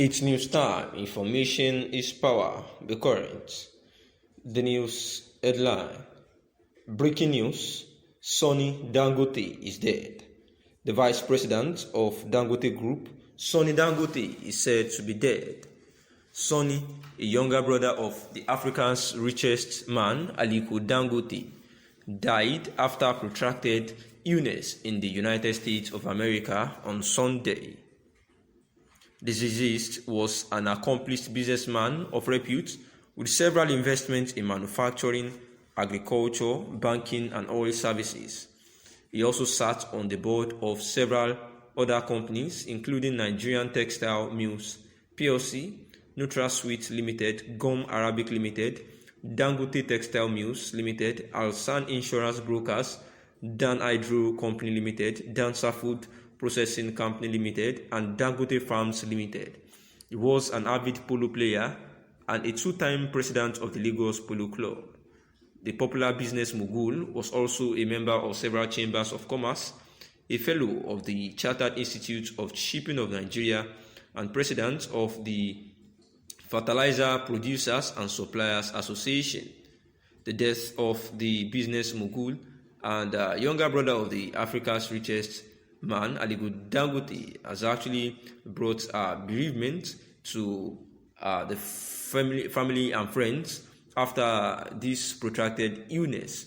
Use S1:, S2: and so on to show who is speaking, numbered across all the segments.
S1: It's news time. Information is power. Be current. The news headline. Breaking news. Sonny Dangote is dead. The vice president of Dangote Group, Sonny Dangote, is said to be dead. Sonny, a younger brother of the Africa's richest man, Aliko Dangote, died after protracted illness in the United States of America on Sunday. The deceased was an accomplished businessman of repute with several investments in manufacturing, agriculture, banking, and oil services. He also sat on the board of several other companies, including Nigerian Textile Mills PLC, NutraSweet Limited, Gum Arabic Limited, Dangote Textile Mills Limited, Alsan Insurance Brokers, Dan Hydro Company Limited, Dancer Food Processing Company Limited, and Dangote Farms Limited. He was an avid polo player and a two-time president of the Lagos Polo Club. The popular business mogul was also a member of several chambers of commerce, a fellow of the Chartered Institute of Shipping of Nigeria, and president of the Fertilizer Producers and Suppliers Association. The death of the business mogul and younger brother of the Africa's richest man, Aliko Dangote, has actually brought bereavement to the family and friends after this protracted illness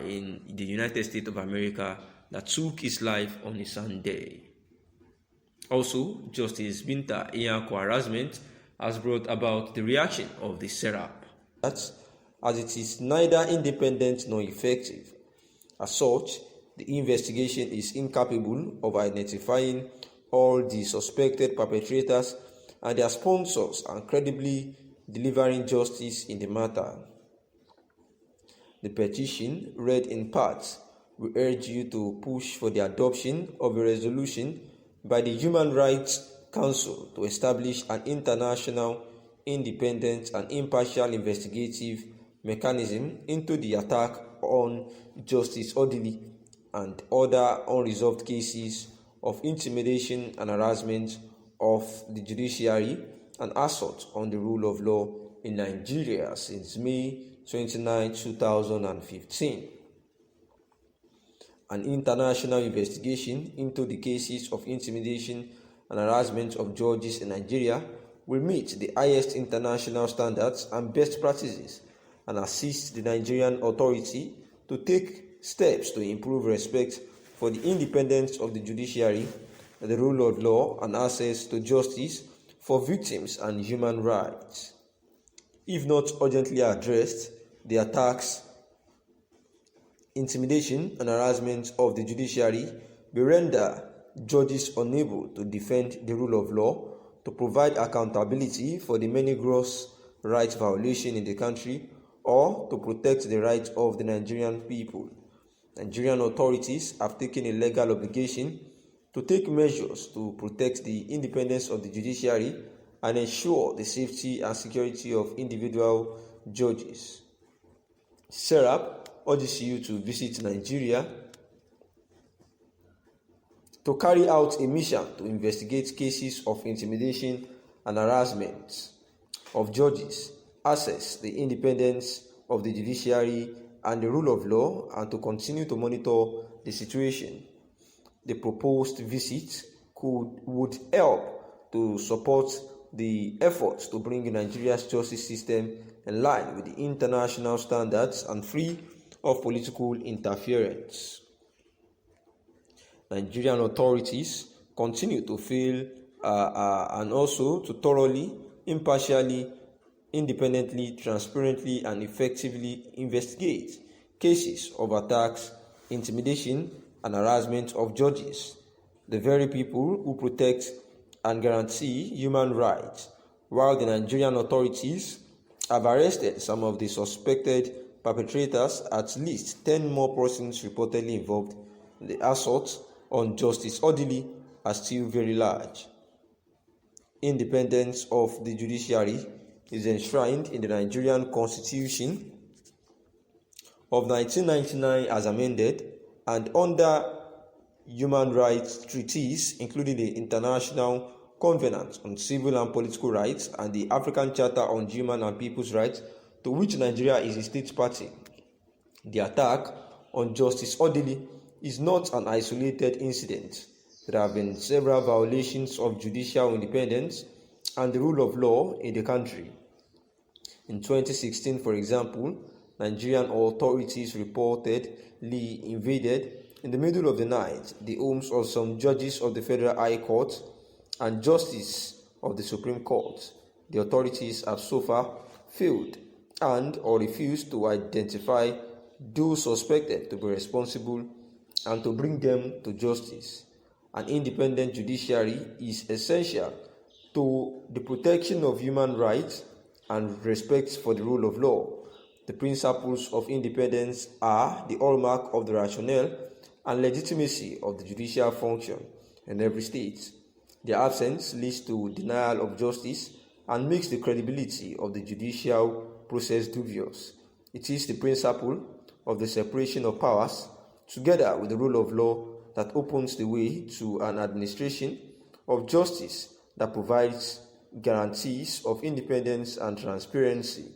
S1: in the United States of America that took his life on a Sunday. Also, Justice Binta Nyako harassment has brought about the reaction of the Serap, as it is neither independent nor effective. As such, the investigation is incapable of identifying all the suspected perpetrators and their sponsors and credibly delivering justice in the matter. The petition, read in part, we urge you to push for the adoption of a resolution by the Human Rights Council to establish an international, independent, and impartial investigative mechanism into the attack on Justice Aide and other unresolved cases of intimidation and harassment of the judiciary and assault on the rule of law in Nigeria since May 29, 2015. An international investigation into the cases of intimidation and harassment of judges in Nigeria will meet the highest international standards and best practices and assist the Nigerian authority to take steps to improve respect for the independence of the judiciary, the rule of law, and access to justice for victims and human rights. If not urgently addressed, the attacks, intimidation, and harassment of the judiciary will render judges unable to defend the rule of law, to provide accountability for the many gross rights violations in the country, or to protect the rights of the Nigerian people. Nigerian authorities have taken a legal obligation to take measures to protect the independence of the judiciary and ensure the safety and security of individual judges. Serap urges you to visit Nigeria to carry out a mission to investigate cases of intimidation and harassment of judges, assess the independence of the judiciary and the rule of law, and to continue to monitor the situation. The proposed visit would help to support the efforts to bring Nigeria's justice system in line with the international standards and free of political interference. Nigerian authorities continue to fail and also to thoroughly, impartially, independently, transparently, and effectively investigate cases of attacks, intimidation, and harassment of judges, the very people who protect and guarantee human rights, while the Nigerian authorities have arrested some of the suspected perpetrators. At least 10 more persons reportedly involved in the assault on Justice Aide are still very large. Independence of the judiciary is enshrined in the Nigerian Constitution of 1999 as amended and under human rights treaties, including the International Covenant on Civil and Political Rights, and the African Charter on Human and People's Rights, to which Nigeria is a state party. The attack on Justice Odili is not an isolated incident. There have been several violations of judicial independence and the rule of law in the country. In 2016, for example, Nigerian authorities reportedly invaded in the middle of the night the homes of some judges of the Federal High Court and justices of the Supreme Court. The authorities have so far failed or refused to identify those suspected to be responsible and to bring them to justice. An independent judiciary is essential to the protection of human rights and respect for the rule of law. The principles of independence are the hallmark of the rationale and legitimacy of the judicial function in every state. Their absence leads to denial of justice and makes the credibility of the judicial process dubious. It is the principle of the separation of powers, together with the rule of law, that opens the way to an administration of justice that provides guarantees of independence and transparency.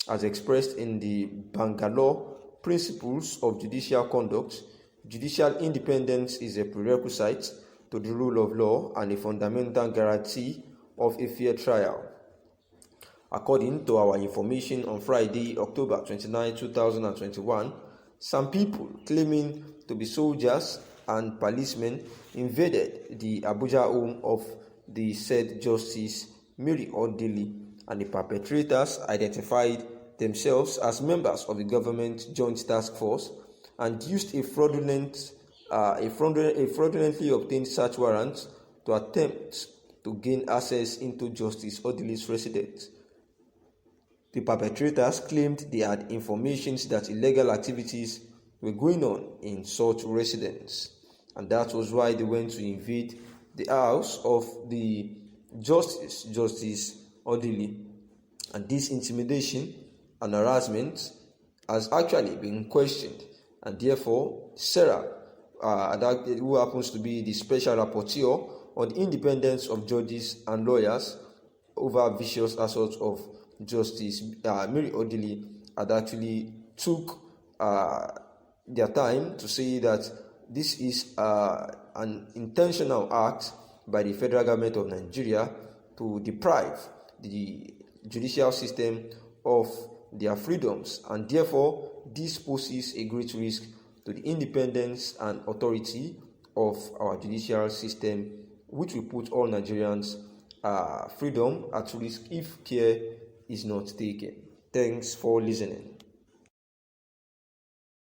S1: As expressed in the Bangalore Principles of Judicial Conduct, judicial independence is a prerequisite to the rule of law and a fundamental guarantee of a fair trial. According to our information on Friday, October 29, 2021, some people claiming to be soldiers and policemen invaded the Abuja home of the said Justice Mary Odili, and the perpetrators identified themselves as members of the government joint task force and used a fraudulently obtained search warrant to attempt to gain access into Justice Odili's residence. The perpetrators claimed they had information that illegal activities were going on in such residence, and that was why they went to invade the house of the Justice Odili. And this intimidation and harassment has actually been questioned, and therefore Sarah, who happens to be the special rapporteur on the independence of judges and lawyers over vicious assaults of Justice Mary Odili, had actually took their time to say that this is an intentional act by the federal government of Nigeria to deprive the judicial system of their freedoms, and therefore this poses a great risk to the independence and authority of our judicial system, which will put all Nigerians' freedom at risk if care is not taken. Thanks for listening.